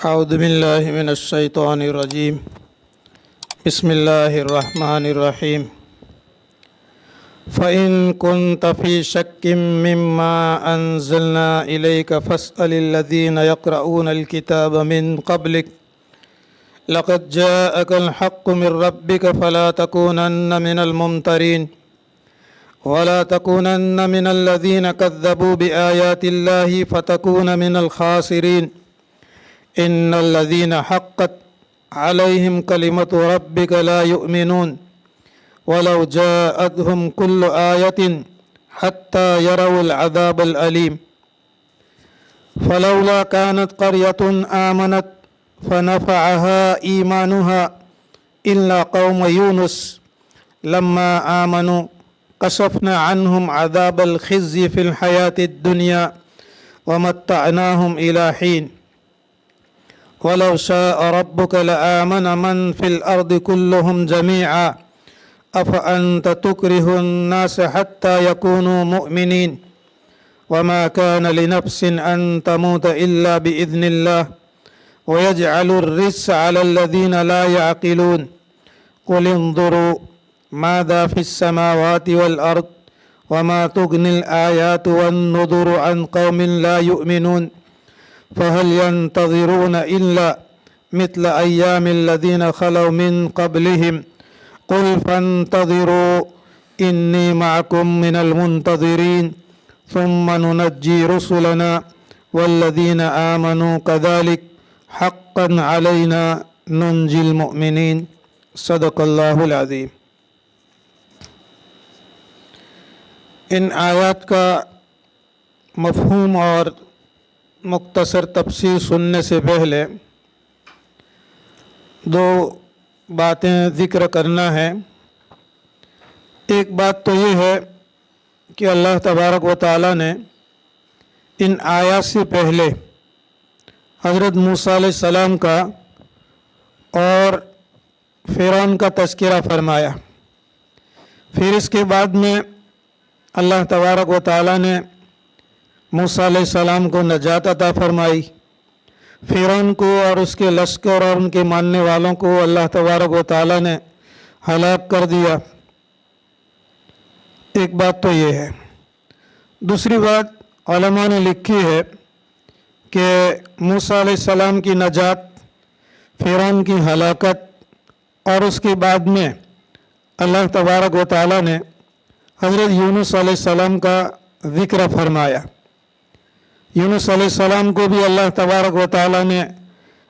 اعوذ باللہ من الشیطان الرجیم بسم اللہ الرحمن الرحیم فَإِن كُنْتَ فِي شَكٍّ مِّمَّا أَنزَلْنَا إِلَيْكَ فَاسْأَلِ الَّذِينَ يَقْرَؤُونَ الْكِتَابَ مِن قَبْلِكَ لَقَدْ جَاءَكَ الْحَقُّ مِن رَّبِّكَ فَلَا تَكُونَنَّ مِنَ الْمُمْتَرِينَ وَلَا تَكُونَنَّ مِنَ الَّذِينَ كَذَّبُوا بِآيَاتِ اللَّهِ فَتَكُونَ مِنَ الْخَاسِرِينَ إن الذين حقت عليهم كلمة ربك لا يؤمنون ولو جاءتهم كل آية حتى يروا العذاب الأليم فلولا كانت قرية آمنت فنفعها إيمانها إلا قوم يونس لما آمنوا كشفنا عنهم عذاب الخزي في الحياة الدنيا ومتعناهم إلى حين وَلَوْ شَاءَ رَبُّكَ لَآمَنَ مَنْ فِي الْأَرْضِ كُلُّهُمْ جَمِيعًا أَفَأَنْتَ تُكْرِهُ النَّاسَ حَتَّى يَكُونُوا مُؤْمِنِينَ وَمَا كَانَ لِنَفْسٍ أَنْ تَمُوتَ إِلَّا بِإِذْنِ اللَّهِ وَيَجْعَلُ الرِّجْسَ عَلَى الَّذِينَ لَا يَعْقِلُونَ قُلِ انظُرُوا ماذا في السماوات والأرض وما تغني الآيات والنذر عن قوم لا يؤمنون فهل ينتظرون إلا مثل أيام الذين خلوا من قبلهم قل فانتظروا إني معكم من المنتظرين ثم ننجي رسلنا والذين آمنوا كذلك حقا علينا ننجي المؤمنين صدق اللہ العظیم۔ ان آیات کا مفہوم اور مختصر تفسیر سننے سے پہلے دو باتیں ذکر کرنا ہے۔ ایک بات تو یہ ہے کہ اللہ تبارک و تعالیٰ نے ان آیات سے پہلے حضرت موسیٰ علیہ السلام کا اور فرعون کا تذکرہ فرمایا، پھر اس کے بعد میں اللہ تبارک و تعالیٰ نے موسیٰ علیہ السلام کو نجات عطا فرمائی، فرعون کو اور اس کے لشکر اور ان کے ماننے والوں کو اللہ تبارک و تعالیٰ نے ہلاک کر دیا۔ ایک بات تو یہ ہے۔ دوسری بات علماء نے لکھی ہے کہ موسیٰ علیہ السلام کی نجات، فرعون کی ہلاکت اور اس کے بعد میں اللہ تبارک و تعالیٰ نے حضرت یونس علیہ السلام کا ذکر فرمایا۔ یونس علیہ السلام کو بھی اللہ تبارک و تعالیٰ نے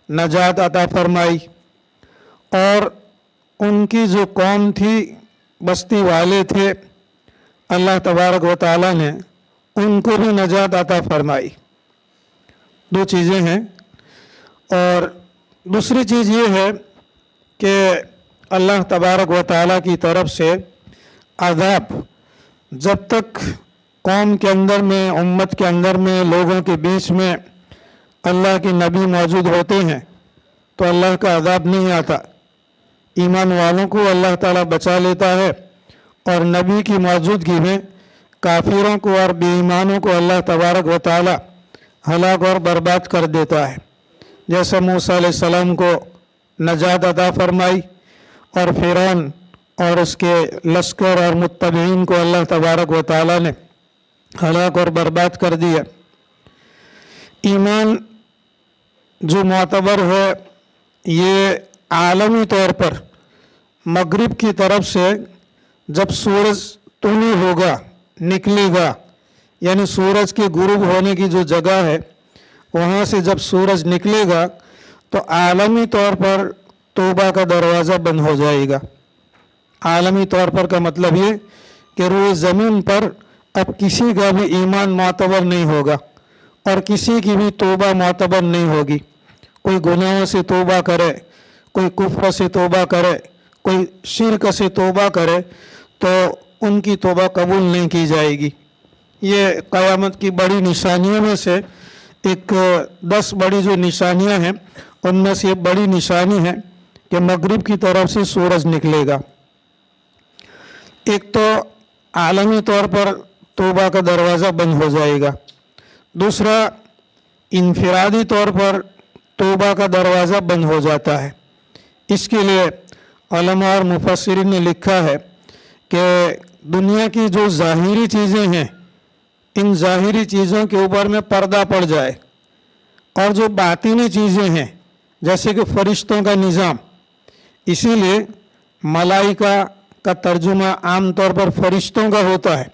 نجات عطا فرمائی، اور ان کی جو قوم تھی، بستی والے تھے، اللہ تبارک و تعالیٰ نے ان کو بھی نجات عطا فرمائی۔ دو چیزیں ہیں۔ اور دوسری چیز یہ ہے کہ اللہ تبارک و تعالیٰ کی طرف سے عذاب جب تک قوم کے اندر میں، امت کے اندر میں، لوگوں کے بیچ میں اللہ کے نبی موجود ہوتے ہیں تو اللہ کا عذاب نہیں آتا۔ ایمان والوں کو اللہ تعالیٰ بچا لیتا ہے، اور نبی کی موجودگی میں کافروں کو اور بے ایمانوں کو اللہ تبارک و تعالیٰ ہلاک اور برباد کر دیتا ہے، جیسے موسیٰ علیہ السلام کو نجات عطا فرمائی اور فرعون اور اس کے لشکر اور متبعین کو اللہ تبارک و تعالیٰ نے ہلاک اور برباد کر دیا۔ ایمان جو معتبر ہے، یہ عالمی طور پر مغرب کی طرف سے جب سورج طلوع ہوگا، نکلے گا، یعنی سورج کے غروب ہونے کی جو جگہ ہے وہاں سے جب سورج نکلے گا تو عالمی طور پر توبہ کا دروازہ بند ہو جائے گا۔ عالمی طور پر کا مطلب یہ کہ روئے زمین پر اب کسی کا بھی ایمان معتبر نہیں ہوگا اور کسی کی بھی توبہ معتبر نہیں ہوگی۔ کوئی گناہوں سے توبہ کرے، کوئی کفر سے توبہ کرے، کوئی شرک سے توبہ کرے تو ان کی توبہ قبول نہیں کی جائے گی۔ یہ قیامت کی بڑی نشانیوں میں سے ایک 10 بڑی جو نشانیاں ہیں ان میں سے ایک بڑی نشانی ہے کہ مغرب کی طرف سے سورج نکلے گا۔ ایک تو عالمی طور پر توبہ کا دروازہ بند ہو جائے گا، دوسرا انفرادی طور پر तौबा का दरवाज़ा बंद हो जाता है। इसके लिए उलमा और मुफस्सिरीन ने लिखा है कि दुनिया की जो ज़ाहिरी चीज़ें हैं, इन ज़ाहिरी चीज़ों के ऊपर में पर्दा पड़ जाए, और जो बातिनी चीज़ें हैं जैसे कि फ़रिश्तों का निज़ाम, इसीलिए मलाइका का तर्जुमा आम तौर पर फ़रिश्तों का होता है,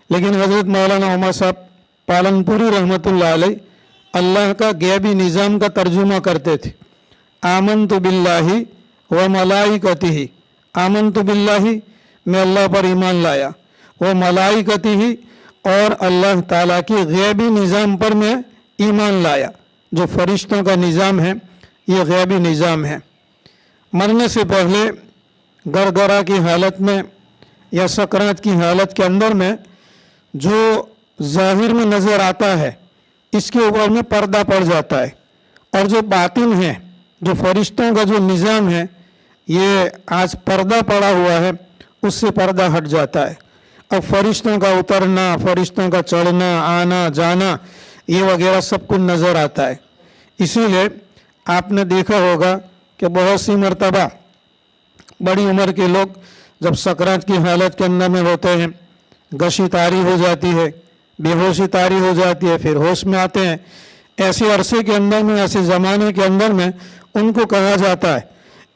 लेकिन हज़रत मौलाना उमर साहब पालनपुरी रहमतुल्लाह अलैह अल्लाह का गैबी निज़ाम का तर्जुमा करते थे। आमनतु बिल्लाहि व मलाइकतिही, आमनतु बिल्लाहि, मैं अल्लाह पर ईमान लाया, व मलाइकतिही, और अल्लाह ताला की गैबी निज़ाम पर मैं ईमान लाया। जो फ़रिश्तों का निज़ाम है ये गैबी निज़ाम है। मरने से पहले गरगरा की हालत में या सकरात की हालत के अंदर में जो ज़ाहिर में नज़र आता है इसके ऊपर में पर्दा पड़ जाता है, और जो बातिन है, जो फ़रिश्तों का जो निज़ाम है, ये आज पर्दा पड़ा हुआ है, उससे पर्दा हट जाता है। अब फ़रिश्तों का उतरना, फ़रिश्तों का चढ़ना, आना जाना, ये वगैरह सब कुछ नज़र आता है। इसीलिए आपने देखा होगा कि बहुत सी मर्तबा बड़ी उम्र के लोग जब सकरात की हालत के अंदर में होते हैं, गशी तारी हो जाती है, बेहोशी तारी हो जाती है, फिर होश में आते हैं। ऐसे अरसे के अंदर में, ऐसे ज़माने के अंदर में उनको कहा जाता है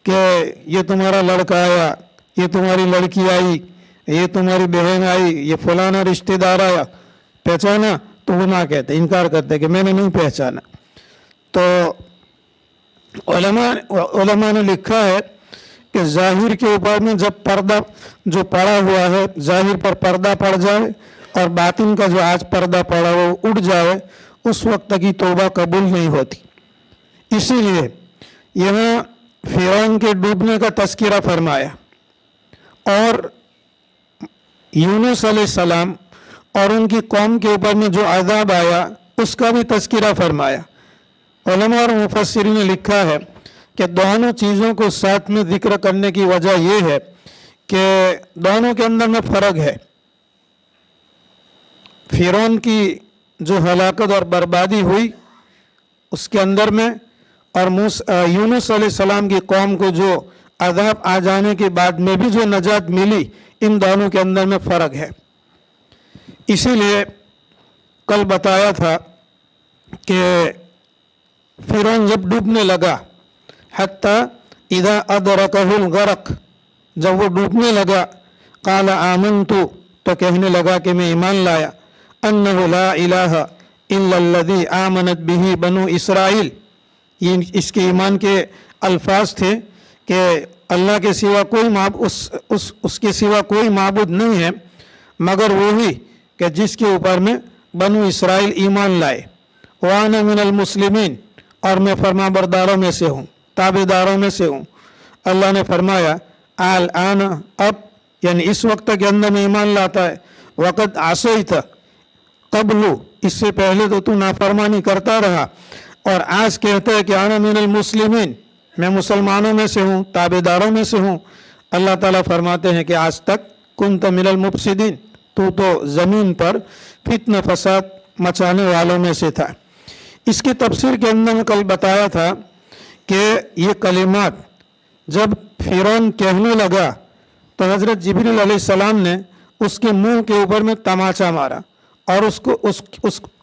कि ये तुम्हारा लड़का आया, ये तुम्हारी लड़की आई, ये तुम्हारी बहन आई, ये फलाना रिश्तेदार आया, पहचाना? तो वो ना कहते, इनकार करते कि मैंने नहीं पहचाना। तो उलमा ने लिखा है कि ज़ाहिर के ऊपर में जब पर्दा जो पड़ा हुआ है, ज़ाहिर पर पर्दा पड़ जाए और बातिन का जो आज पर्दा पड़ा वो उड़ जाए, उस वक्त की तौबा कबूल नहीं होती। इसीलिए यहाँ फ़िरौन के डूबने का तज़किरा फरमाया और यूनुस अलैहिस्सलाम और उनकी कौम के ऊपर में जो अज़ाब आया उसका भी तज़किरा फरमाया। उलमा और मुफस्सिरीन ने लिखा है कि दोनों चीज़ों को साथ में जिक्र करने की वजह यह है कि दोनों के अंदर में फ़र्क है। फ़िरौन की जो हलाकत और बर्बादी हुई उसके अंदर में, और यूनुस अलैहिस्सलाम की कौम को जो अज़ाब आ जाने के बाद में भी जो नजात मिली, इन दोनों के अंदर में फ़र्क है। इसीलिए कल बताया था कि फ़िरौन जब डूबने लगा, हत्ता इदा अदरकहुल गरक, जब वो डूबने लगा, क़ाला आमनतु, तो कहने लगा कि मैं ईमान लाया, अन्नहु ला इलाहा इल्लल्लज़ी आमनत बिही बनु इसराइल। ये इसके ईमान के अल्फाज थे कि अल्लाह के सिवा कोई उसके सिवा कोई माबूद नहीं है मगर वही कि जिसके ऊपर में बनु इसराइल ईमान लाए। वाना मिनल मुस्लिमीन, और मैं फरमाबरदारों में से हूँ, ताबेदारों में से हूँ। अल्लाह ने फरमाया आल आना, अब यानी इस वक्त के अंदर में ईमान लाता है। वक़्त आसैत क़ब्लु, इससे पहले तो तू नाफरमानी करता रहा, और आज कहता है कि आना मिनल मुस्लिमीन, मैं मुसलमानों में से हूँ, ताबेदारों में से हूँ। अल्लाह ताला फरमाते हैं कि आज तक कुंत मिनल मुफसिदीन, तू तो ज़मीन पर फितना फसाद मचाने वालों में से था। इसकी तफसीर के अंदर में कल बताया था कि ये कलिमात जब फ़िरौन कहने लगा तो हज़रत जिब्रील अलैहिस्सलाम ने उसके मुंह के ऊपर में तमाचा मारा और उसको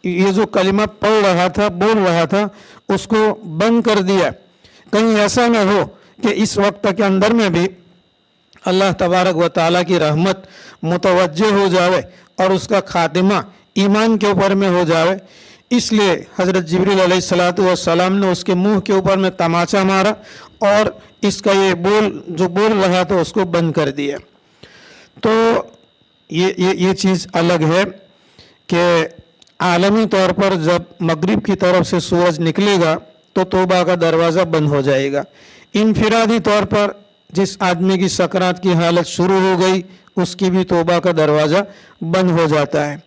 ये जो कलिमा पढ़ रहा था, बोल रहा था, उसको बंद कर दिया। कहीं ऐसा न हो कि इस वक्त के अंदर में भी अल्लाह तबारक व ताला की रहमत मुतवज्जे हो जाए और उसका खातिमा ईमान के ऊपर में हो जाए। इसलिए हज़रत जिब्रील अलैहिस्सलातु वस्सलाम ने उसके मुंह के ऊपर में तमाचा मारा और इसका ये जो बोल रहा था उसको बंद कर दिया। तो ये चीज़ अलग है कि आलमी तौर पर जब मगरिब की तरफ से सूरज निकलेगा तो तौबा का दरवाज़ा बंद हो जाएगा। इनफिरादी तौर पर जिस आदमी की सकरात की हालत शुरू हो गई उसकी भी तौबा का दरवाज़ा बंद हो जाता है।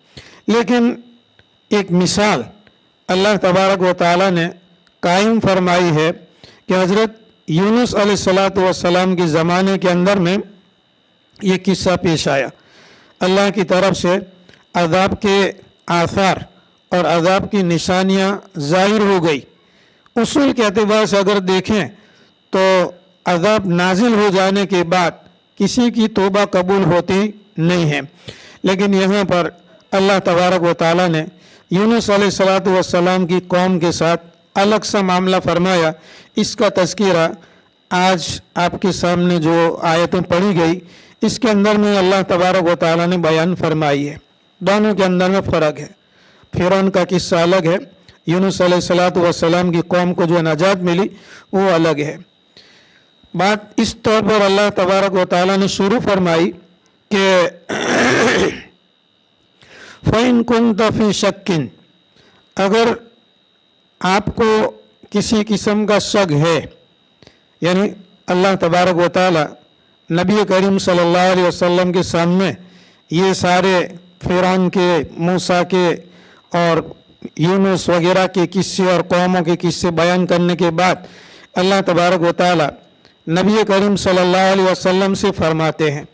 लेकिन एक मिसाल अल्लाह तबारक व ताला ने कायम फरमाई है कि हज़रत यूनुस अलैहिस्सलातु वस्सलाम के ज़माने के अंदर में ये किस्सा पेश आया। अल्लाह की तरफ से अज़ाब के आसार और अज़ाब की निशानियाँ ज़ाहिर हो गई उसूल के एतबार से अगर देखें तो अज़ाब नाजिल हो जाने के बाद किसी की तौबा कबूल होती नहीं है, लेकिन यहाँ पर अल्लाह तबारक व तआला ने यूनुस अलैहिस्सलातु वस्सलाम की कौम के साथ अलग सा मामला फरमाया। इसका तज़किरा आज आपके सामने जो आयतें पढ़ी गई इसके अंदर में अल्लाह तबारक व तआला ने बयान फरमाई है। दोनों के अंदर में फ़र्क है। फिरौन का किस्सा अलग है, यूनुस अलैहिस्सलातु वस्सलाम की कौम को जो नजात मिली वो अलग है। बात इस तौर पर अल्लाह तबारक व तआला ने शुरू फरमाई कि फ़इन कुंत फ़ी शक्किन, अगर आपको किसी किस्म का शक है, यानी अल्लाह तबारक व तआला नबी करीम सल्लल्लाहु अलैहि वसल्लम के सामने ये सारे फिरौन के, मूसा के और यूनुस वगैरह के किस्से और कौमों के किस्से बयान करने के बाद अल्लाह तबारक व तआला नबी करीम सल्लल्लाहु अलैहि वसल्लम से फरमाते हैं,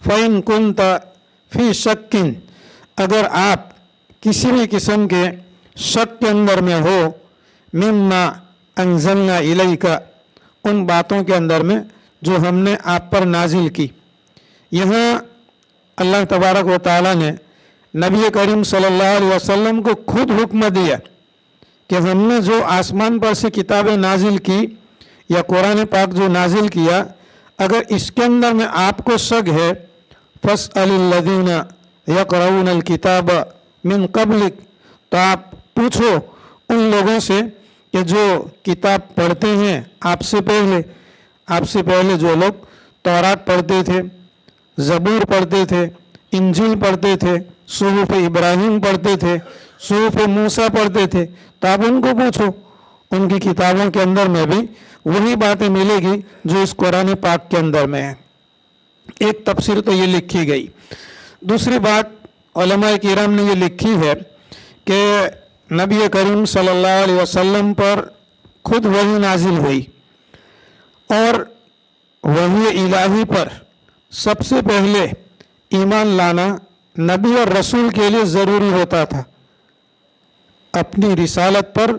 फ़इन कुंत फ़ी शक्किन, अगर आप किसी भी किस्म के शक के अंदर में हो, मिम्मा अंज़लना इलैका, उन बातों के अंदर में जो हमने आप पर नाजिल की। यहाँ अल्लाह तबारक व तआला ने नबी करीम सल्लल्लाहु अलैहि वसल्लम को खुद हुक्म दिया कि हमने जो आसमान पर से किताबें नाजिल की या कुरान पाक जो नाजिल किया, अगर इसके अंदर में आपको शक है, फ़स्अलिल्लज़ीना यक़रऊनल किताब मिन क़ब्लिक, तो आप पूछो उन लोगों से कि जो किताब पढ़ते हैं आपसे पहले जो लोग तौरात पढ़ते थे, ज़बूर पढ़ते थे, इंजील पढ़ते थे, सुहूफ़ इब्राहिम पढ़ते थे, सुहूफ़ मूसा पढ़ते थे, तो आप उनको पूछो, उनकी किताबों के अंदर में भी वही बातें मिलेगी जो इस कुरान पाक के अंदर में है। एक तफसीर तो ये लिखी गई। दूसरी बात उलमाए किराम ने ये लिखी है कि नबी करीम सल्लल्लाहु अलैहि वसल्लम पर खुद वही नाजिल हुई और वही इलाही पर सबसे पहले ईमान लाना नबी और रसूल के लिए ज़रूरी होता था। अपनी रिसालत पर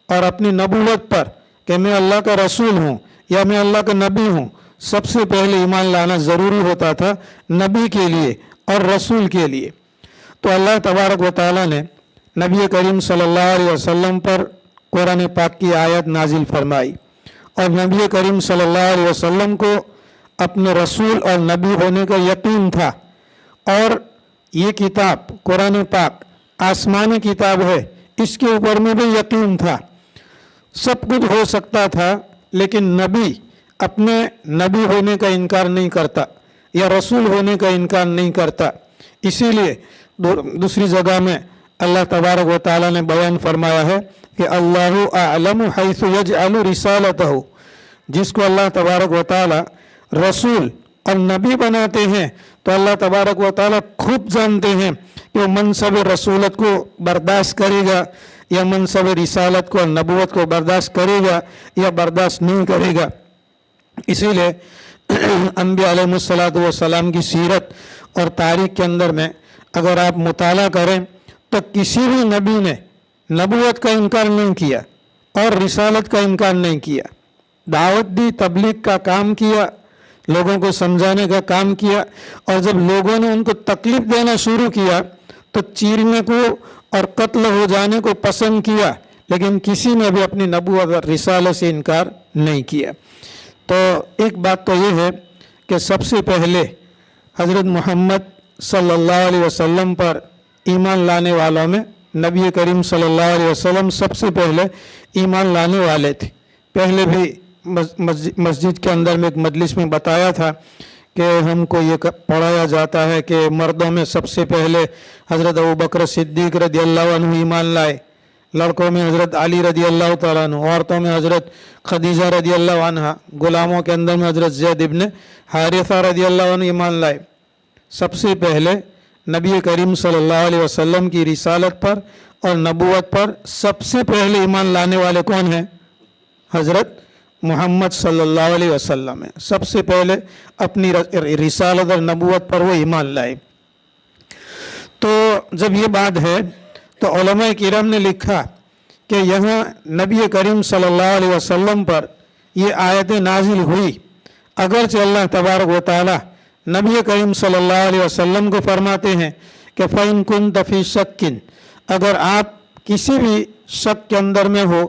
और अपनी नबूवत पर कि मैं अल्लाह का रसूल हूँ या मैं अल्लाह का नबी हूँ, सबसे पहले ईमान लाना ज़रूरी होता था नबी के लिए और रसूल के लिए। तो अल्लाह तबारक व तआला ने नबी करीम सल्लल्लाहु अलैहि वसल्लम पर कुरान पाक की आयत नाजिल फरमाई और नबी करीम सल्लल्लाहु अलैहि वसल्लम को अपने रसूल और नबी होने का यकीन था और ये किताब कुरान पाक आसमानी किताब है, इसके ऊपर में भी यकीन था। सब कुछ हो सकता था, लेकिन नबी अपने नबी होने का इनकार नहीं करता या रसूल होने का इनकार नहीं करता। इसीलिए दूसरी जगह में अल्लाह तबारक व तआला ने बयान फरमाया है कि अल्लाहु अअलमु हैसु यजअलु रिसालतहु, जिसको अल्लाह तबारक व तआला रसूल और नबी बनाते हैं तो अल्लाह तबारक व तआला खुद जानते हैं कि वो मनसब रसूलत को बर्दाश्त करेगा या मनसब रिसालत को और नबूवत को बर्दाश्त करेगा या बर्दाश्त नहीं करेगा। इसीलिए अंबिया अलैहिस्सलातु वस्सलाम की सीरत और तारीख़ के अंदर में अगर आप मुताला करें तो किसी भी नबी ने नबूवत का इनकार नहीं किया और रिसालत का इनकार नहीं किया। दावत दी, तबलीग का काम किया, लोगों को समझाने का काम किया और जब लोगों ने उनको तकलीफ देना शुरू किया तो चीरने को और कत्ल हो जाने को पसंद किया, लेकिन किसी ने भी अपनी नबूवत और रिसालत से इनकार नहीं किया। तो एक बात तो ये है कि सबसे पहले हज़रत मोहम्मद सल्लल्लाहु अलैहि वसल्लम पर ईमान लाने वालों में नबी करीम सल्लल्लाहु अलैहि वसल्लम सबसे पहले ईमान लाने वाले थे। पहले भी मस्जिद के अंदर में एक मजलिस में बताया था कि हमको ये पढ़ाया जाता है कि मर्दों में सबसे पहले हज़रत अबू बकर सिद्दीक़ रज़ियल्लाहु अन्हु ईमान लाए, लड़कों में हज़रत अली रज़ियल्लाहु तआला अन्हु, औरतों में हज़रत खदीजा रज़ियल्लाहु अन्हा, गुलामों के अंदर में हज़रत ज़ैद इब्न हारिसा रज़ियल्लाहु अन्हु ईमान लाए। सबसे पहले नबी करीम सल्लल्लाहु अलैहि वसल्लम की रिसालत पर और नबूवत पर सबसे पहले ईमान लाने वाले कौन हैं? हज़रत मोहम्मद सल्लल्लाहु अलैहि वसल्लम है। सबसे पहले अपनी रिसालत और नबूवत पर वो ईमान लाए। तो जब ये बात है तो उलमाए किराम ने लिखा कि यहाँ नबी करीम सल्लल्लाहु अलैहि वसल्लम पर ये आयतें नाजिल हुई, अगरचे अल्लाह तबारक व तआला नबी करीम सल्लल्लाहु अलैहि वसल्लम को फरमाते हैं कि फ़इन कुन्त फ़ी शक्किन, अगर आप किसी भी शक के अंदर में हो,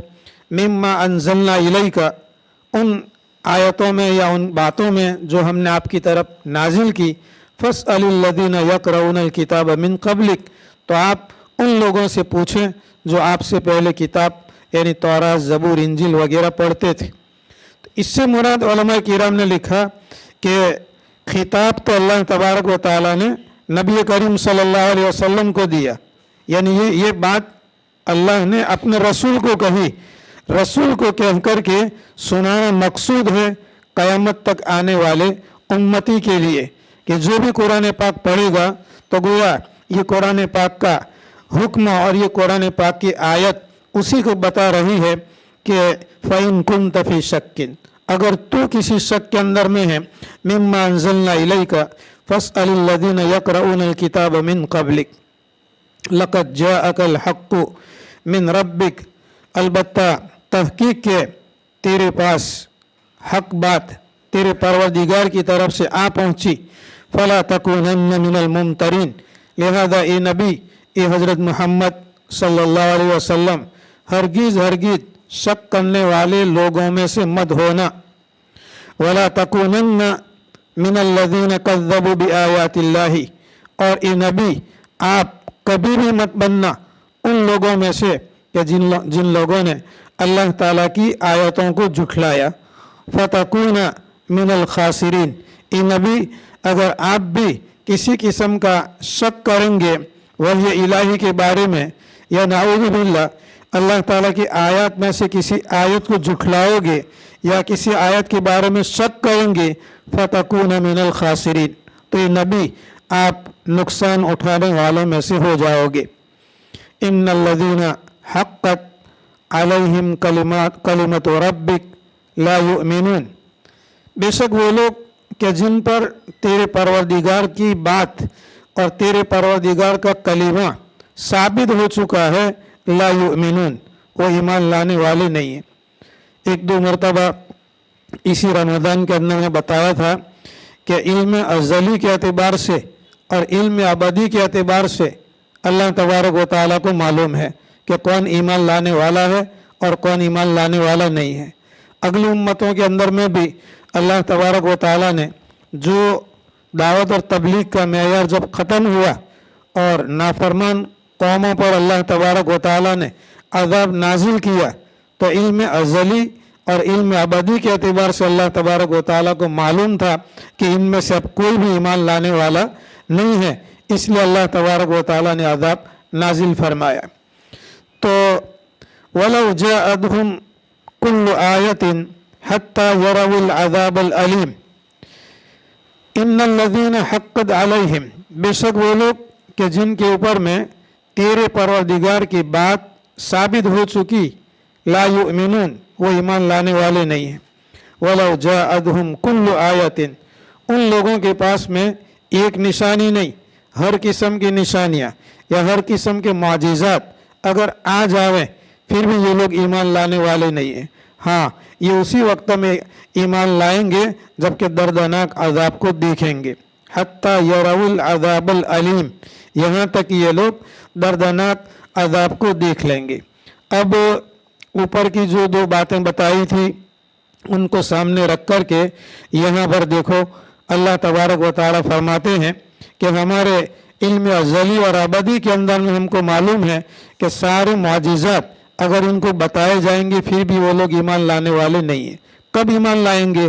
मिम्मा अंज़लना इलैका, उन आयतों में या उन बातों में जो हमने आपकी तरफ नाजिल की, फ़स्अलिल लज़ीना यक़रऊनल किताब मिन क़ब्लिक, तो आप उन लोगों से पूछें जो आपसे पहले किताब यानी तौरात, ज़बूर, इंजील वगैरह पढ़ते थे। तो इससे मुराद उलमा किराम ने लिखा कि खिताब तो अल्लाह तबारक व तआला ने नबी करीम सल्लल्लाहु अलैहि वसल्लम को दिया, यानी ये बात अल्लाह ने अपने रसूल को कही, रसूल को कह कर के सुनाना मकसूद है क़यामत तक आने वाले उम्मती के लिए कि जो भी कुरान पाक पढ़ेगा तो गोया ये कुरान पाक का हुक्म और ये कुरान पाक की आयत उसी को बता रही है कि फ़इन कुन्त फ़ी शक्किन, अगर तू किसी शक के अंदर में है, मिम्मा अंज़लना इलैका फ़स्अलिल लज़ीना यक़रऊनल किताब मिन क़ब्लिक लक़द जाअकल हक़्क़ु मिन रब्बिक, अलबत्ता तहकीक के तेरे पास हक बात तेरे परवरदिगार की तरफ से आ पहुँची, फ़ला तकूनन्न मिनल मुमतरीन, लिहाजा ए नबी, ए हज़रत मोहम्मद सल्लल्लाहु अलैहि वसल्लम, हरगिज़ हरगिज़ शक करने वाले लोगों में से मत होना, वला तकूनन्न मिनल लज़ीना कज़्ज़बू बिआयातिल्लाहि, और ए नबी आप कभी भी मत बनना उन लोगों में से कि जिन लोगों ने अल्लाह ताला की आयतों को झुठलाया, फ़तकूना मिनल खासिरीन, ए नबी अगर आप भी किसी किस्म का शक करेंगे वही इलाही के बारे में या नाऊज़ु बिल्लाह अल्लाह ताला की आयत में से किसी आयत को झुठलाओगे या किसी आयत के बारे में शक करेंगे, फ़तकूना मिनल खासिरीन, तो ये नबी आप नुकसान उठाने वालों में से हो जाओगे। इन्नल लज़ीना हक़्क़त अलैहिम कलिमतु रब्बिक ला युमिनून, बेशक वो लोग कि जिन पर तेरे परवरदिगार की बात और तेरे परवरदिगार का कलीमा साबित हो चुका है, ला युमिनून, वो ईमान लाने वाले नहीं है। एक दो मरतबा इसी रमज़ान के अंदर में बताया था कि इल्म अज़ली के एतबार से और इल्म अबदी के एतबार से अल्लाह तबारक व तआला को मालूम है कि कौन ईमान लाने वाला है और कौन ईमान लाने वाला नहीं है। अगली उम्मतों के अंदर में भी अल्लाह तबारक व तआला ने जो दावत और तबलीग का मेयार जब ख़त्म हुआ और नाफरमान कौमों पर अल्लाह तबारक व तआला ने अज़ाब नाजिल किया, तो इल्म अज़ली और इल्म अबदी के एतबार से अल्लाह तबारक व तआला को मालूम था कि इनमें से अब कोई भी ईमान लाने वाला नहीं है, इसलिए अल्लाह तबारक व तआला ने अज़ाब नाजिल फरमाया। तो वलौ जाअतहुम कुल्लु आयतिन हत्ता यरवुल अज़ाबल अलीम, इन्नल लज़ीना हक़्क़त अलैहिम, बेशक वो लोग कि जिनके ऊपर में तेरे परवरदिगार की बात साबित हो चुकी, ला युमिनून, वो ईमान लाने वाले नहीं हैं। वलौ जाअतहुम कुल्लु आयतिन, उन लोगों के पास में एक निशानी नहीं, हर किस्म की निशानियाँ या हर किस्म के मुआजिज़ात अगर आ जावें फिर भी ये लोग ईमान लाने वाले नहीं हैं। हाँ, ये उसी वक्त में ईमान लाएंगे जबकि दर्दनाक अज़ाब को देखेंगे। हत्ता यरवुल अज़ाबल अलीम, यहाँ तक ये लोग दर्दनाक अज़ाब को देख लेंगे। अब ऊपर की जो दो बातें बताई थी उनको सामने रख कर के यहाँ पर देखो अल्लाह तबारक व तआला फरमाते हैं कि हमारे इल्म अज़ली और अबदी के अंदर में हमको मालूम है कि सारे मुआजिज़ात अगर उनको बताए जाएंगे फिर भी वो लोग ईमान लाने वाले नहीं हैं। कब ईमान लाएंगे?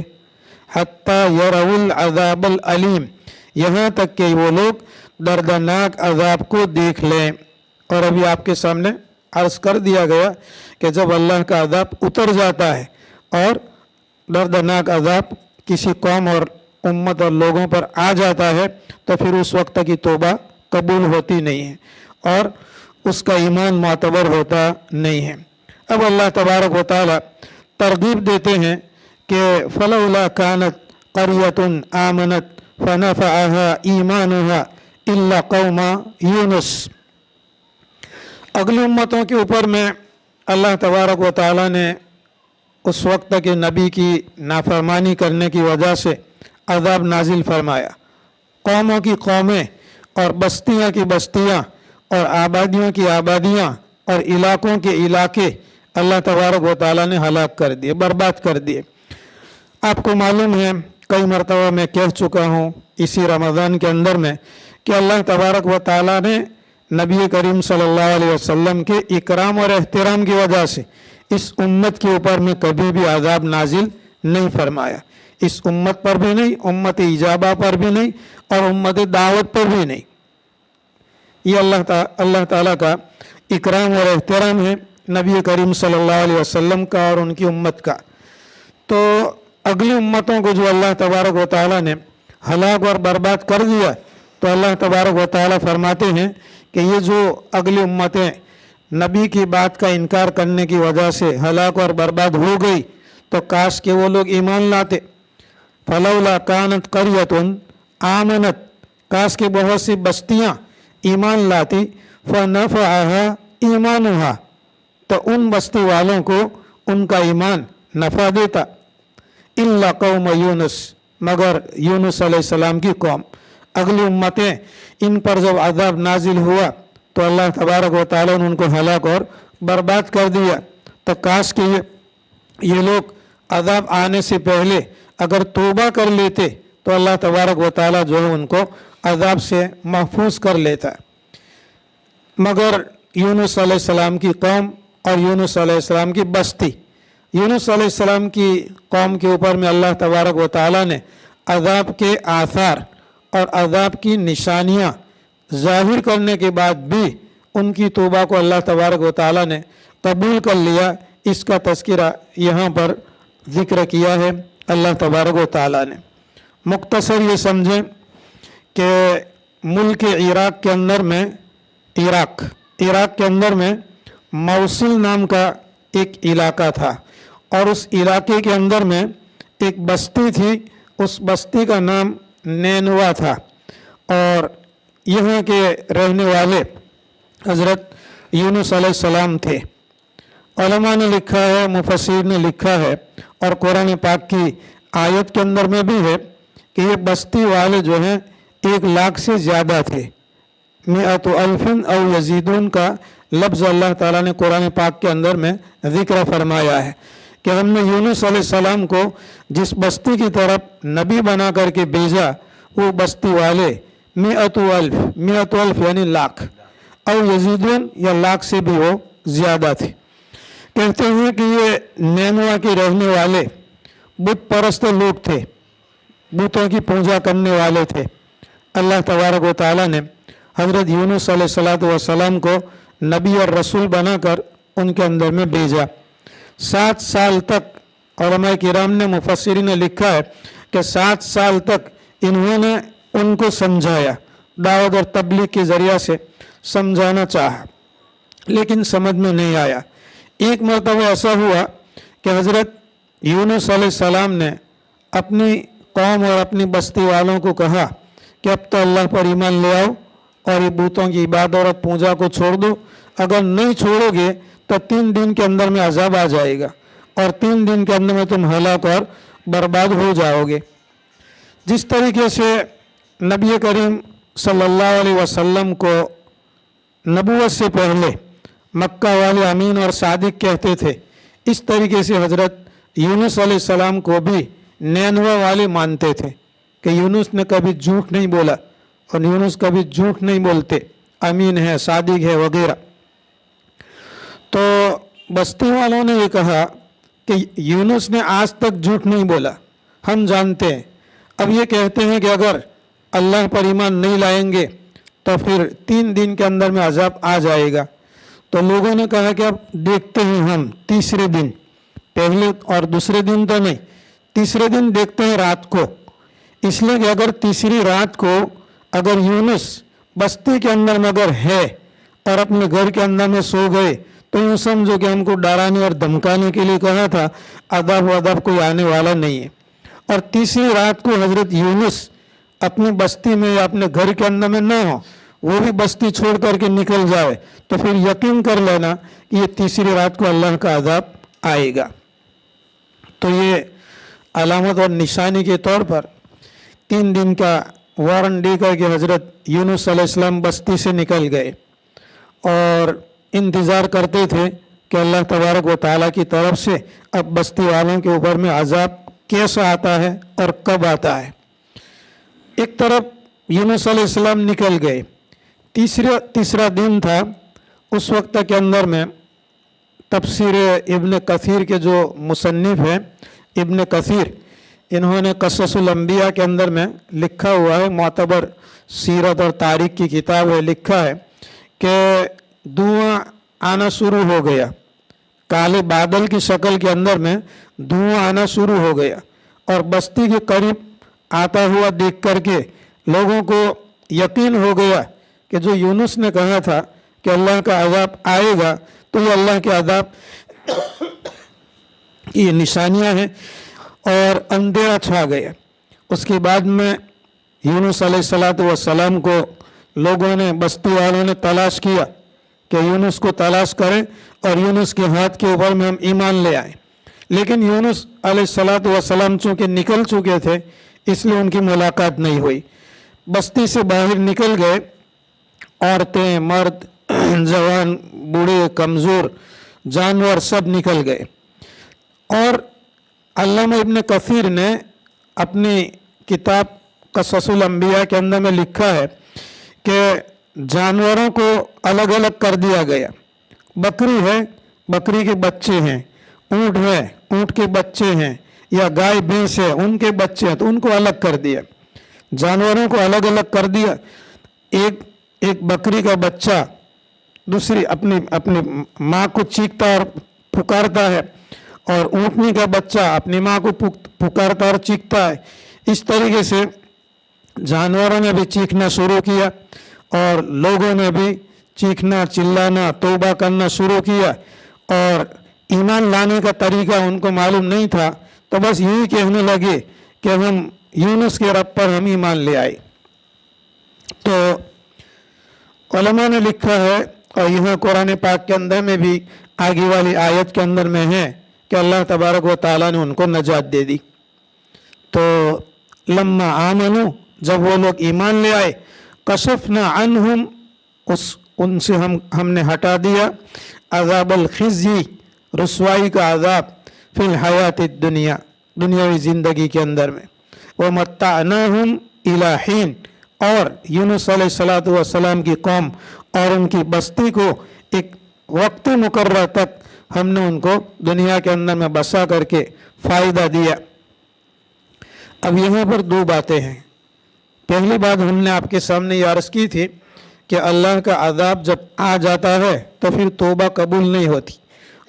हत्ता यरवुल अज़ाबल अलीम, यहाँ तक कि वो लोग दर्दनाक अज़ाब को देख लें। और अभी आपके सामने अर्ज़ कर दिया गया कि जब अल्लाह का अज़ाब उतर जाता है और दर्दनाक अज़ाब किसी कौम और उम्मत और लोगों पर आ जाता है तो फिर उस वक्त की तौबा कबूल होती नहीं है और उसका ईमान मातबर होता नहीं है। अब अल्लाह तबारक व तआला तरगीब देते हैं कि फलौला कानत क़रियतुन आमनत फ़नफ़अहा ईमानुहा इल्ला कौमा यूनुस, अगली उम्मतों के ऊपर में अल्लाह तबारक व तआला ने उस वक्त के नबी की नाफरमानी करने की वजह से अज़ाब नाजिल फरमाया। कौमों की कौमें और बस्तियां की बस्तियां और आबादियों की आबादियां और इलाकों के इलाके अल्लाह तबारक व तआला ने हलाक कर दिए, बर्बाद कर दिए। आपको मालूम है, कई मरतबा मैं कह चुका हूँ इसी रमज़ान के अंदर में कि अल्लाह तबारक व तआला ने नबी करीम सल्लल्लाहु अलैहि वसल्लम के इकराम और एहतराम की वजह से इस उम्मत के ऊपर में कभी भी अज़ाब नाजिल नहीं फरमाया। इस उम्मत पर भी नहीं, उम्मत इजाबा पर भी नहीं और उम्मत दावत पर भी नहीं। ये अल्लाह ताला का इकराम और एहतराम है नबी करीम सल्लल्लाहु अलैहि वसल्लम का और उनकी उम्मत का। तो अगली उम्मतों को जो अल्लाह तबारक व तआला ने हलाक और बर्बाद कर दिया, तो अल्लाह तबारक व तआला फरमाते हैं कि ये जो अगली उम्मतें नबी की बात का इनकार करने की वजह से हलाक और बर्बाद हो गई, तो काश के वो लोग ईमान लाते। फलौला कानत क़रियतुन आमनत, काश के बहुत सी बस्तियाँ ईमान लाती, फ़नफ़अहा ईमानुहा, तो उन बस्ती वालों को उनका ईमान नफ़ा देता। इल्ला कौम यूनुस, मगर यूनुस अलैहिस्सलाम की कौम। अगली उम्मतें इन पर जब अज़ाब नाजिल हुआ तो अल्लाह तबारक व तआला ने उनको हलाक और बर्बाद कर दिया। तो काश कि ये लोग अज़ाब आने से पहले अगर तौबा कर लेते तो अल्लाह तबारक व तआला जो है उनको अज़ाब से महफूज कर लेता। मगर यूनुस अलैहिस्सलाम की कौम और यूनुस अलैहिस्सलाम की बस्ती, यूनुस अलैहिस्सलाम की कौम के ऊपर में अल्लाह तबारक व तआला ने अज़ाब के आसार और अज़ाब की निशानियाँ ज़ाहिर करने के बाद भी उनकी तौबा को अल्लाह तबारक व तआला ने कबूल कर लिया। इसका तज़किरा यहाँ पर ज़िक्र किया है अल्लाह तबारक व तआला ने। मुख्तसर ये समझें कि मुल्क इराक़ के अंदर में इराक़ के अंदर में मौसिल नाम का एक इलाका था और उस इलाके के अंदर में एक बस्ती थी, उस बस्ती का नाम नैनवा था और यहाँ के रहने वाले हज़रत यूनुस अलैहिस्सलाम थे। उलमा ने लिखा है, मुफस्सिर ने लिखा है और कुरान पाक की आयत के अंदर में भी है कि ये बस्ती वाले जो हैं 1 लाख से ज़्यादा थे। मिअतु अल्फिन औ यजीदून का लफ्ज़ अल्लाह ताला ने कुरान पाक के अंदर में ज़िक्र फरमाया है कि हमने यूनुस अलैहिस्सलाम को जिस बस्ती की तरफ नबी बना करके भेजा, वो बस्ती वाले मिअतु अल्फ यानी लाख और यजीदून या लाख से भी वो ज़्यादा थे। कहते हैं कि ये नैनवा के रहने वाले बुत परस्त लोग थे, बुतों की पूजा करने वाले थे। अल्लाह तबारक व तआला ने हज़रत यूनुस अलैहिस्सलाम को नबी और रसूल बनाकर उनके अंदर में भेजा। 7 साल तक उलमा किराम ने, मुफस्सिरीन ने लिखा है कि 7 साल तक इन्होंने उनको समझाया, दावत और तबलीग के ज़रिया से समझाना चाहा, लेकिन समझ में नहीं आया। एक मरतबा ऐसा हुआ कि हज़रत यूनुस अलैहिस्सलाम ने अपनी कौम और अपनी बस्ती वालों को कहा कि अब तो अल्लाह पर ईमान ले आओ और ये बूतों की इबादत और पूजा को छोड़ दो। अगर नहीं छोड़ोगे तो 3 दिन के अंदर में अज़ाब आ जाएगा और 3 दिन के अंदर में तुम हलाक और बर्बाद हो जाओगे। जिस तरीके से नबी करीम सल्लल्लाहु अलैहि वसल्लम को नबूवत से पहले मक्का वाले अमीन और सादिक कहते थे, इस तरीके से हज़रत यूनुस अलैहिस्सलाम को भी नैनवा वाले मानते थे कि यूनुस ने कभी झूठ नहीं बोला और यूनुस कभी झूठ नहीं बोलते, अमीन है, सादिक है वगैरह। तो बस्ती वालों ने ये कहा कि यूनुस ने आज तक झूठ नहीं बोला, हम जानते हैं। अब ये कहते हैं कि अगर अल्लाह पर ईमान नहीं लाएंगे तो फिर 3 दिन के अंदर में अज़ाब आ जाएगा। तो लोगों ने कहा कि अब देखते हैं हम तीसरे दिन, पहले और दूसरे दिन तो नहीं, तीसरे दिन देखते हैं रात को। इसलिए कि अगर तीसरी रात को अगर यूनुस बस्ती के अंदर में अगर है और अपने घर के अंदर में सो गए तो यूँ समझो कि हमको डराने और धमकाने के लिए कहा था, अदब कोई आने वाला नहीं है। और तीसरी रात को हज़रत यूनुस अपनी बस्ती में या अपने घर के अंदर में ना हो, वो भी बस्ती छोड़ करके निकल जाए तो फिर यकीन कर लेना कि ये तीसरी रात को अल्लाह का अज़ाब आएगा। तो ये अलामत और निशानी के तौर पर 3 दिन का वारंट देकर के हज़रत यूनुस अलैहिस्सलाम बस्ती से निकल गए और इंतज़ार करते थे कि अल्लाह तबारक व तआला की तरफ से अब बस्ती वालों के ऊपर में अज़ाब कैसा आता है और कब आता है। एक तरफ यूनुस अलैहिस्सलाम निकल गए, तीसरा दिन था। उस वक्त के अंदर में तफसीर इब्न कसीर के जो मुसन्निफ हैं इब्न कसीर, इन्होंने क़ससुल अंबिया के अंदर में लिखा हुआ है, मोतबर सीरत और तारीख़ की किताब है, लिखा है कि धुआं आना शुरू हो गया, काले बादल की शक्ल के अंदर में धुआं आना शुरू हो गया और बस्ती के करीब आता हुआ देख करके लोगों को यकीन हो गया कि जो यूनुस ने कहा था कि अल्लाह का अज़ाब आएगा, तो ये अल्लाह के अज़ाब ये निशानियां हैं और अंधेरा छा गया। उसके बाद में यूनुस अलैहिस्सलातु वस्सलाम को लोगों ने, बस्ती वालों ने तलाश किया कि यूनुस को तलाश करें और यूनुस के हाथ के ऊपर में हम ईमान ले आए। लेकिन यूनुस अलैहिस्सलातु वस्सलाम चूँकि निकल चुके थे इसलिए उनकी मुलाकात नहीं हुई। बस्ती से बाहर निकल गए, औरतें, मर्द, जवान, बूढ़े, कमज़ोर, जानवर सब निकल गए। और अल्लामा इब्न कसीर ने अपनी किताब क़ससुल अंबिया के अंदर में लिखा है कि जानवरों को अलग अलग कर दिया गया। बकरी है, बकरी के बच्चे हैं, ऊँट है, ऊँट के बच्चे हैं, या गाय भैंस है, उनके बच्चे हैं, तो उनको अलग कर दिया। जानवरों को अलग अलग कर दिया। एक बकरी का बच्चा दूसरी अपनी माँ को चीखता और पुकारता है और ऊँटनी का बच्चा अपनी माँ को पुकारता और चीखता है। इस तरीके से जानवरों ने भी चीखना शुरू किया और लोगों ने भी चीखना, चिल्लाना, तौबा करना शुरू किया। और ईमान लाने का तरीका उनको मालूम नहीं था, तो बस यही कहने लगे कि हम यूनुस के रब पर हम ईमान ले आए। तो उलमा ने लिखा है, और यहाँ कुरान पाक के अंदर में भी आगे वाली आयत के अंदर में है कि अल्लाह तबारक व तआला ने उनको नजात दे दी। तो लम्मा आमनु, जब वो लोग ईमान ले आए, कशफना अन्हुम, उनसे हमने हटा दिया अज़ाबल खिज़्य, रुसवाई का अज़ाब, फिल हयात दुनिया, दुनियावी ज़िंदगी के अंदर में, व मत्तानाहुम इलाहीन, और यूनुस अलैहिस्सलातु वस्सलाम की कौम और उनकी बस्ती को एक वक्त मुकर्रर तक हमने उनको दुनिया के अंदर में बसा करके फ़ायदा दिया। अब यहाँ पर 2 बातें हैं। पहली बात हमने आपके सामने ये अर्ज़ की थी कि अल्लाह का अज़ाब जब आ जाता है तो फिर तौबा कबूल नहीं होती,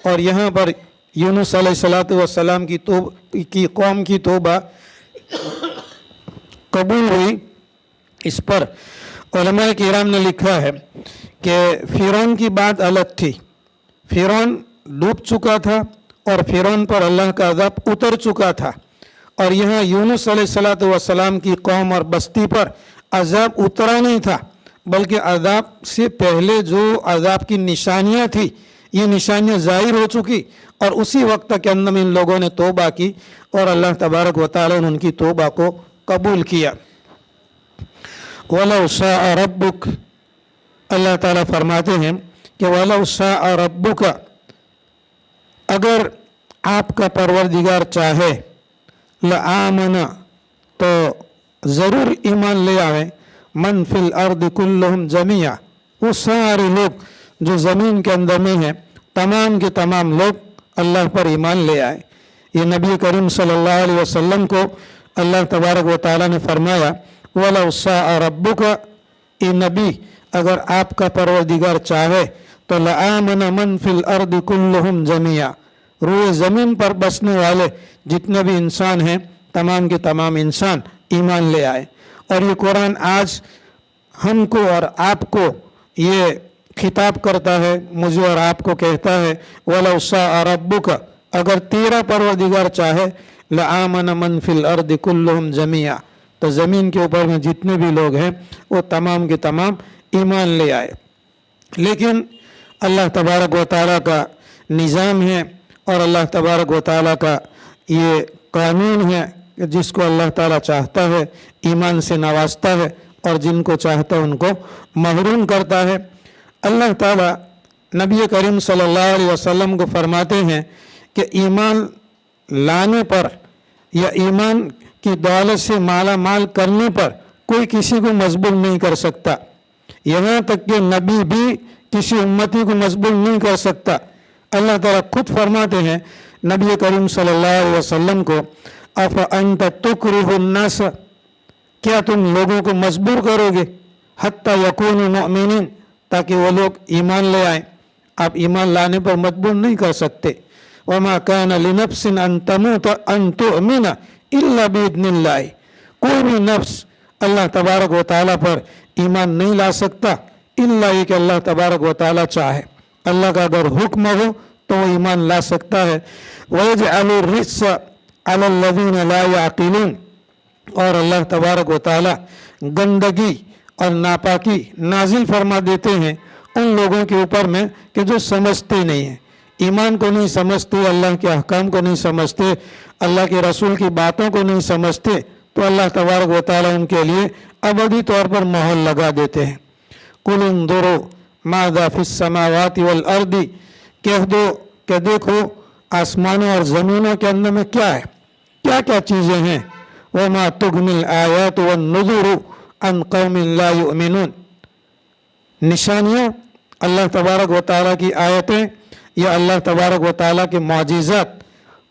और यहाँ पर यूनुस अलैहिस्सलातु वस्सलाम की कौम की तौबा कबूल हुई। इस पर उलमाए किराम ने लिखा है कि फ़िरौन की बात अलग थी। फ़िरौन डूब चुका था और फ़िरौन पर अल्लाह का अज़ाब उतर चुका था, और यहाँ यूनुस अलैहिस्सलातु वस्सलाम की कौम और बस्ती पर अज़ाब उतरा नहीं था, बल्कि अज़ाब से पहले जो अज़ाब की निशानियाँ थी, ये निशानियाँ ज़ाहिर हो चुकी, और उसी वक्त के अंदर इन लोगों ने तौबा की और अल्लाह तबारक व तआला ने उनकी तौबा को कबूल किया। वलौ शाअ रब्बुक, अल्लाह ताला फरमाते हैं कि वलौ शाअ रब्बुक, अगर आपका परवरदिगार चाहे, लआमना, तो ज़रूर ईमान ले आवे, मन फिल अर्द कुल्लुहुम जमिया, वो सारे लोग जो ज़मीन के अंदर में हैं, तमाम के तमाम लोग अल्लाह पर ईमान ले आए। ये नबी करीम सल्लल्लाहु अलैहि वसल्लम को अल्लाह तबारक व तआला ने फरमाया, वलौ शाअ रब्बुक, ए नबी, अगर आपका परवरदिगार चाहे तो लआमना मन फिल अर्द कुल्लुहुम जमिया, रोए ज़मीन पर बसने वाले जितने भी इंसान हैं, तमाम के तमाम इंसान ईमान ले आए। और ये कुरान आज हमको और आपको ये खिताब करता है, मुझे और आपको कहता है, वलौ शाअ रब्बुक, अगर तेरा परवरदिगार चाहे, लआमना मन फिल अर्द कुल्लुहुम जमिया, तो ज़मीन के ऊपर में जितने भी लोग हैं वो तमाम के तमाम ईमान ले आए। लेकिन अल्लाह तबारक व तआला का निज़ाम है और अल्लाह तबारक व तआला का ये कानून है कि जिसको अल्लाह ताला चाहता है ईमान से नवाजता है और जिनको चाहता है उनको महरूम करता है। अल्लाह ताला नबी करीम सल्लल्लाहु अलैहि वसल्लम को फरमाते हैं कि ईमान लाने पर या ईमान की दौलत से माला माल करने पर कोई किसी को मजबूर नहीं कर सकता, यहाँ तक कि नबी भी किसी उम्मती को मजबूर नहीं कर सकता। अल्लाह ताला खुद फरमाते हैं नबी करीम सल्लल्लाहु अलैहि वसल्लम को, अफ अंत तुकरिहुन्नास, क्या तुम लोगों को मजबूर करोगे, हत्ता यकूनु मुमिनीन, ताकि वो लोग ईमान ले आए। आप ईमान लाने पर मजबूर नहीं कर सकते। वमा कान लिनफ्सिन अन तमूत अन तुअमिन इल्ला बिइज़्निल्लाह, कोई भी नफ्स अल्लाह तबारक व तआला पर ईमान नहीं ला सकता इल्ला ये कि अल्लाह तबारक व तआला चाहे। अल्लाह का अगर हुक्म हो तो वो ईमान ला सकता है। वयजअलु रिज्स अलल्लज़ीना ला याक़िलून, और अल्लाह तबारक व तआला गंदगी और नापाकी नाजिल फरमा देते हैं उन लोगों के ऊपर में कि जो समझते नहीं हैं, ईमान को नहीं समझते, अल्लाह के अहकाम को नहीं समझते, अल्लाह के रसूल की बातों को नहीं समझते, तो अल्लाह तबारक व तआला उनके लिए अबदी तौर पर मोहर लगा देते हैं। कुल उन्ज़ुरू माज़ा फिस समावाति वल अर्दी, कह दो कि देखो आसमानों और ज़मीनों के अंदर में क्या है, क्या क्या चीज़ें हैं। वमा तुग़निल आयातु वन नुज़ुरु अन क़ौमिन ला युमिनून, निशानियाँ अल्लाह तबारक व तआला की आयतें या अल्लाह तबारक व तआला के मौजिज़ात,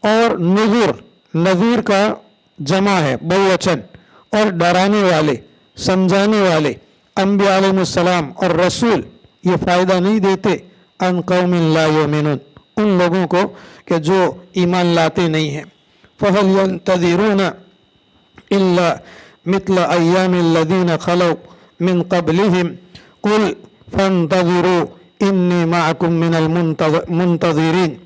और नुज़ुर नज़ीर का जमा है बहुवचन, और डराने वाले समझाने वाले अंबिया अलैहिमुस्सलाम और रसूल, ये फ़ायदा नहीं देते अन क़ौमिन ला युमिनून, उन लोगों को कि जो ईमान लाते नहीं हैं। फ़हल यंतज़िरूना इल्ला मिथल अय्यामिल लज़ीना खलौ मिन क़ब्लिहिम कुल फंतज़िरू इन्नी मअकुम मिनल मुंतज़िरीन,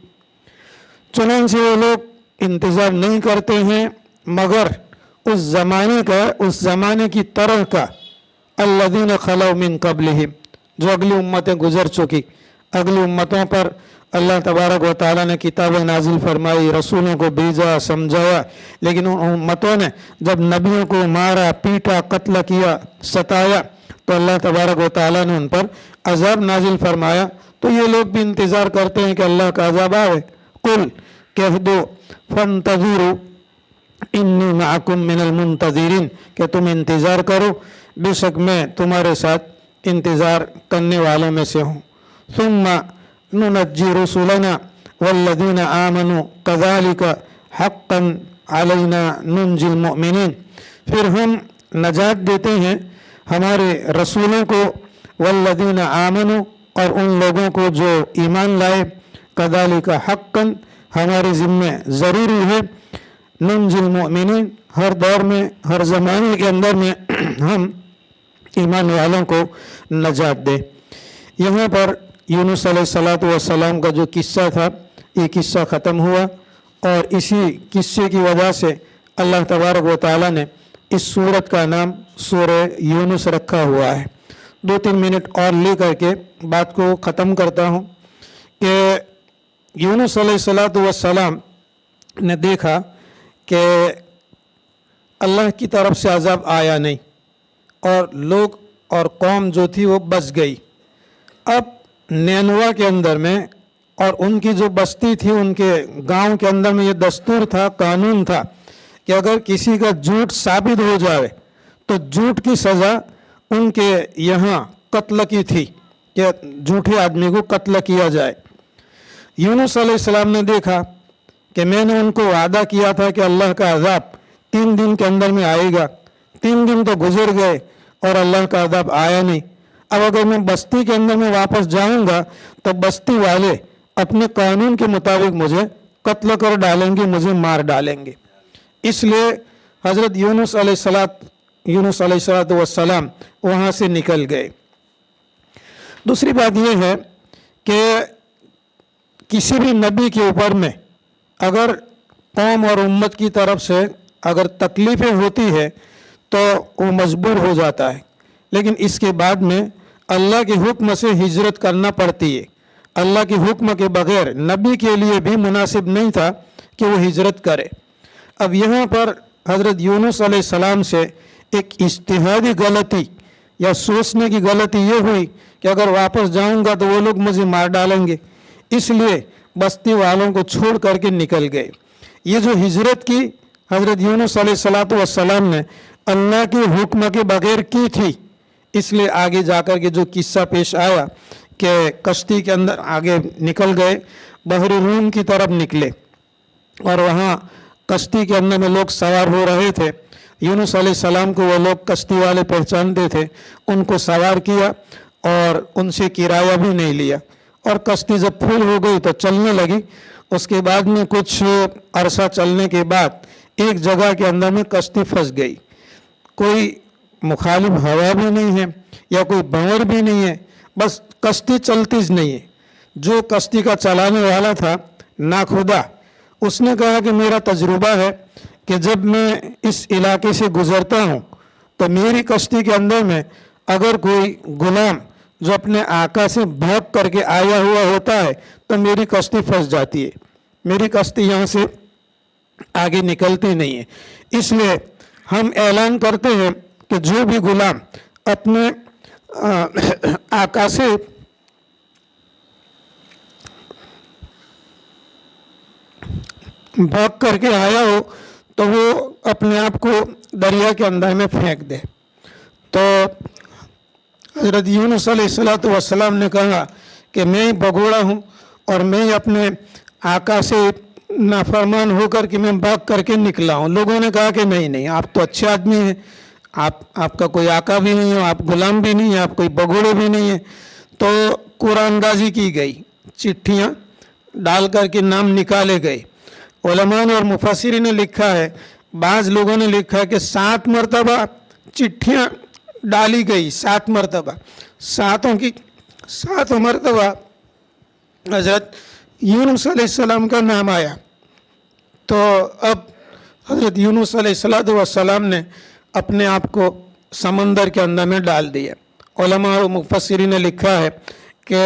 चुनांचे वो लोग इंतज़ार नहीं करते हैं मगर उस ज़माने की तरह का, अल्लज़ीना खलौ मिन क़ब्लिहिम, जो अगली उम्मतें गुजर चुकी, अगली उम्मतों पर अल्लाह तबारक व तआला ने किताबें नाजिल फरमाई, रसूलों को भेजा, समझाया, लेकिन उन उम्मतों ने जब नबियों को मारा, पीटा, कत्ल किया, सताया, तो अल्लाह तबारक व तआला ने उन पर अज़ाब नाजिल फरमाया। तो ये लोग भी इंतज़ार करते हैं कि अल्लाह का अज़ाब आए। कुल, कह दो, फंतज़िरू इन्नी मअकुम मिनल मुंतज़िरीन, कि तुम इंतज़ार करो, बेशक मैं तुम्हारे साथ इंतज़ार करने वालों में से हूँ। सुम्मा नुनज्जी रुसुलना वल्लज़ीना आमनू कज़ालिका हक़्क़न अलैना नुंजिल मुमिनीन, फिर हम नजात देते हैं हमारे रसूलों को, वल्लज़ीना आमनू, और उन लोगों को जो ईमान लाए, कज़ालिका हक़्क़न, हमारे ज़िम्मे ज़रूरी है, नुंजिल मुमिनीन, हर दौर में हर ज़माने के अंदर में हम ईमान वालों को नजात दें। यहाँ पर यूनुस अलैहिस्सलातु वस्सलाम का जो किस्सा था, ये किस्सा ख़त्म हुआ, और इसी किस्से की वजह से अल्लाह तबारक व तआला ने इस सूरत का नाम सूरह यूनुस रखा हुआ है। 2-3 मिनट और ले करके बात को ख़त्म करता हूँ कि यूनुस अलैहिस्सलातु वस्सलाम ने देखा कि अल्लाह की तरफ से अज़ाब आया नहीं और लोग और कौम जो थी वो बच गई। अब नैनवा के अंदर में और उनकी जो बस्ती थी, उनके गांव के अंदर में ये दस्तूर था, कानून था कि अगर किसी का झूठ साबित हो जाए तो झूठ की सज़ा उनके यहाँ कत्ल की थी, कि झूठे आदमी को कत्ल किया जाए। यूनुस अलैहिस्सलाम ने देखा कि मैंने उनको वादा किया था कि अल्लाह का अज़ाब 3 दिन के अंदर में आएगा, 3 दिन तो गुजर गए और अल्लाह का अज़ाब आया नहीं। अब अगर मैं बस्ती के अंदर में वापस जाऊंगा तो बस्ती वाले अपने कानून के मुताबिक मुझे कत्ल कर डालेंगे, मुझे मार डालेंगे। इसलिए हज़रत यूनुस अलैहिस्सलातु वस्सलाम वहाँ से निकल गए। दूसरी बात यह है कि किसी भी नबी के ऊपर में अगर कौम और उम्मत की तरफ से अगर तकलीफ़ें होती है तो वो मजबूर हो जाता है, लेकिन इसके बाद में अल्लाह के हुक्म से हिजरत करना पड़ती है। अल्लाह के हुक्म के बगैर नबी के लिए भी मुनासिब नहीं था कि वो हिजरत करे। अब यहाँ पर हज़रत यूनुस अलैहिस्सलाम से एक इज्तिहादी गलती या सोचने की गलती ये हुई कि अगर वापस जाऊंगा तो वो लोग मुझे मार डालेंगे, इसलिए बस्ती वालों को छोड़ करके निकल गए। ये जो हिजरत की हज़रत यूनुस अलैहिस्सलाम ने अल्लाह के हुक्म के बगैर की थी, इसलिए आगे जाकर के जो किस्सा पेश आया कि कश्ती के अंदर आगे निकल गए, बहरी रूम की तरफ निकले और वहाँ कश्ती के अंदर में लोग सवार हो रहे थे। यूनुस अलैहिस्सलाम को वो लोग कश्ती वाले पहचानते थे, उनको सवार किया और उनसे किराया भी नहीं लिया और कश्ती जब फुल हो गई तो चलने लगी। उसके बाद में कुछ अरसा चलने के बाद एक जगह के अंदर में कश्ती फंस गई। कोई मुखालिफ हवा भी नहीं है या कोई भंवर भी नहीं है, बस कश्ती चलती ही नहीं है। जो कश्ती का चलाने वाला था नाखुदा, उसने कहा कि मेरा तजुर्बा है कि जब मैं इस इलाके से गुजरता हूँ तो मेरी कश्ती के अंदर में अगर कोई गुलाम जो अपने आका से भाग करके आया हुआ होता है तो मेरी कश्ती फंस जाती है, मेरी कश्ती यहाँ से आगे निकलती नहीं है। इसलिए हम ऐलान करते हैं कि जो भी गुलाम अपने आका से भाग करके आया हो तो वो अपने आप को दरिया के अंदर में फेंक दे। तो हज़रत यूनुस अलैहिस्सलाम ने कहा कि मैं ही भगोड़ा हूँ और मैं ही अपने आका से नाफरमान होकर के मैं भाग करके निकला हूँ। लोगों ने कहा कि नहीं नहीं, आप तो अच्छे आदमी हैं, आपका कोई आका भी नहीं है, आप गुलाम भी नहीं है, आप कोई भगोड़े भी नहीं है। तो कुरानदाजी की गई, चिट्ठियाँ डाल करके नाम निकाले गए। उलमा और मुफस्सिरीन ने लिखा है, बाज़ लोगों ने लिखा है कि 7 मरतबा चिट्ठियाँ डाली गई, 7 मरतबा, 7 मरतबा हज़रत यूनुस अलैहिस्सलाम का नाम आया। तो अब हज़रत यूनुस अलैहिस्सलाम ने अपने आप को समंदर के अंदर में डाल दिया। उलमा और मुफस्सिरीन ने लिखा है कि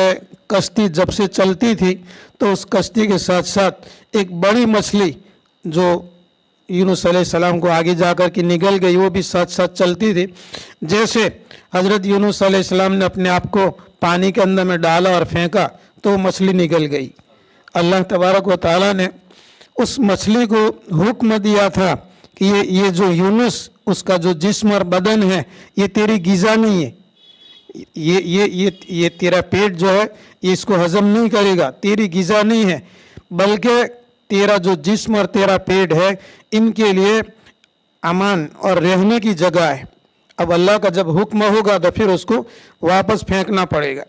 कश्ती जब से चलती थी तो उस कश्ती के साथ साथ एक बड़ी मछली जो यूनुस अलैहिस्सलाम को आगे जाकर के निकल गई, वो भी साथ साथ चलती थी। जैसे हज़रत यूनुस अलैहिस्सलाम ने अपने आप को पानी के अंदर में डाला और फेंका तो मछली निकल गई। अल्लाह तबारक व तआला ने उस मछली को हुक्म दिया था कि ये जो यूनुस, उसका जो जिस्म और बदन है ये तेरी ग़िज़ा नहीं है, ये तेरा पेट जो है ये इसको हजम नहीं करेगा, तेरी ग़िज़ा नहीं है, बल्कि तेरा जो जिस्म और तेरा पेट है इनके लिए अमान और रहने की जगह है। अब अल्लाह का जब हुक्म होगा तो फिर उसको वापस फेंकना पड़ेगा।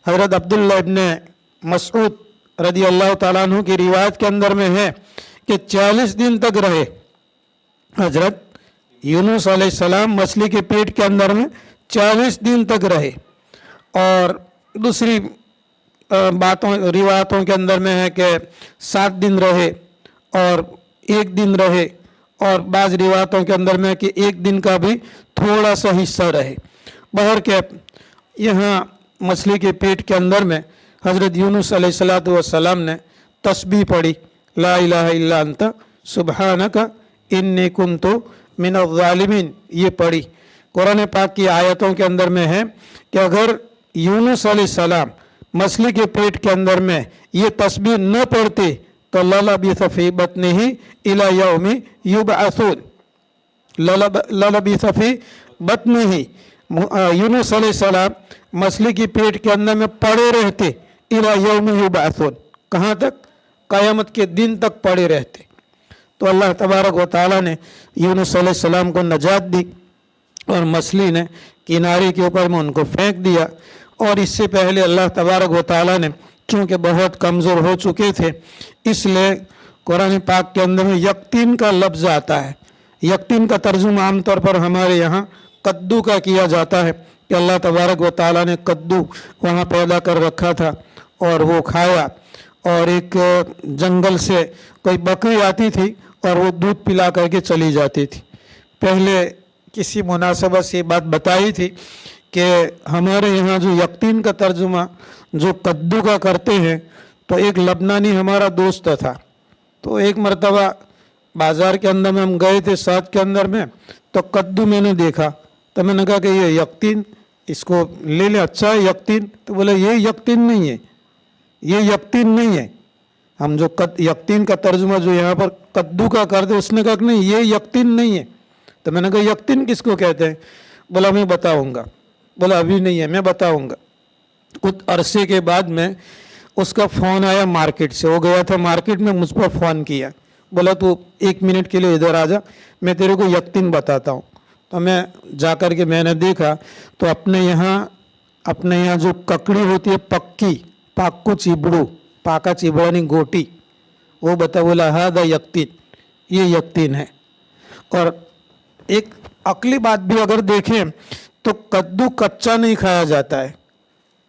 हज़रत अब्दुल्लाह इब्न मसऊद रज़ी अल्लाह ताला अन्हु की रिवायत के अंदर में है कि 40 दिन तक रहे हज़रत यूनुस अलैहिस्सलाम मछली के पेट के अंदर में, 40 दिन तक रहे। और दूसरी रिवायतों के अंदर में है कि 7 दिन रहे और 1 दिन रहे, और बाज़ रिवायतों के अंदर में है कि 1 दिन का भी थोड़ा सा हिस्सा रहे। बहरकैफ यहाँ मछली के पेट के अंदर में हज़रत यूनुस अलैहिस्सलाम ने तस्बीह पढ़ी, ला इलाहा इल्ला अंता सुब्हानका इन्नी कुन्तु मिनज़्ज़ालिमीन, ये पढ़ी। कुरान पाक की आयतों के अंदर में है कि अगर यूनुस अलैहिस्सलाम मछली के पेट के अंदर में ये तस्बीह न पढ़ते तो ललबिथ फ़ी बत्निही इला यौमि युबअसून, ललबिथ फ़ी बत्निही, यूनुस अलैहिस्सलाम मछली की पेट के अंदर में पड़े रहते, इला यौमि युबअसून, कहाँ तक? क़यामत के दिन तक पड़े रहते। तो अल्लाह तबारक व तआला ने यूनुस अलैहिस्सलाम को नजात दी और मछली ने किनारे के ऊपर में उनको फेंक दिया। और इससे पहले अल्लाह तबारक व तआला ने चूँकि बहुत कमज़ोर हो चुके थे, इसलिए कुरान पाक के अंदर में यक़तीन का लफ्ज़ आता है। यक़तीन का तर्जुमा आमतौर पर हमारे यहाँ कद्दू का किया जाता है कि अल्लाह तबारक व तआला ने कद्दू वहाँ पैदा कर रखा था और वो खाया, और एक जंगल से कोई बकरी आती थी और वो दूध पिला करके चली जाती थी। पहले किसी मुनासबत से बात बताई थी कि हमारे यहाँ जो यकीन का तर्जुमा जो कद्दू का करते हैं, तो एक लबनानी हमारा दोस्त था, तो एक मर्तबा बाज़ार के अंदर में हम गए थे साथ के अंदर में, तो कद्दू मैंने देखा, तो मैंने कहा कि ये यकीन, इसको ले ले, अच्छा है यकीन। तो बोले ये यकीन नहीं है, ये यकीन नहीं है। हम जो यकीन का तर्जुमा जो यहाँ पर कद्दू का करते, उसने कहा कि नहीं ये यकीन नहीं है। तो मैंने कहा यकीन किसको कहते हैं? बोला मैं बताऊंगा। बोला अभी नहीं है, मैं बताऊंगा। कुछ अरसे के बाद में उसका फ़ोन आया मार्केट से, वो गया था मार्केट में, मुझ पर फ़ोन किया, बोला तू 1 मिनट के लिए इधर आ जा, मैं तेरे को यकीन बताता हूँ। तो मैं जा कर के मैंने देखा, तो अपने यहाँ जो ककड़ी होती है पक्की, पाक्कू चिबड़ू, पाका चिबड़ानी गोटी, वो बता, बोला हादा यकीन, ये यकीन है। और एक अकली बात भी अगर देखें तो कद्दू कच्चा नहीं खाया जाता है,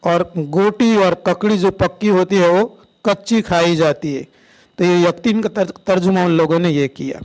और गोटी और ककड़ी जो पक्की होती है वो कच्ची खाई जाती है। तो ये यकीन का तर्जुमा उन लोगों ने ये किया।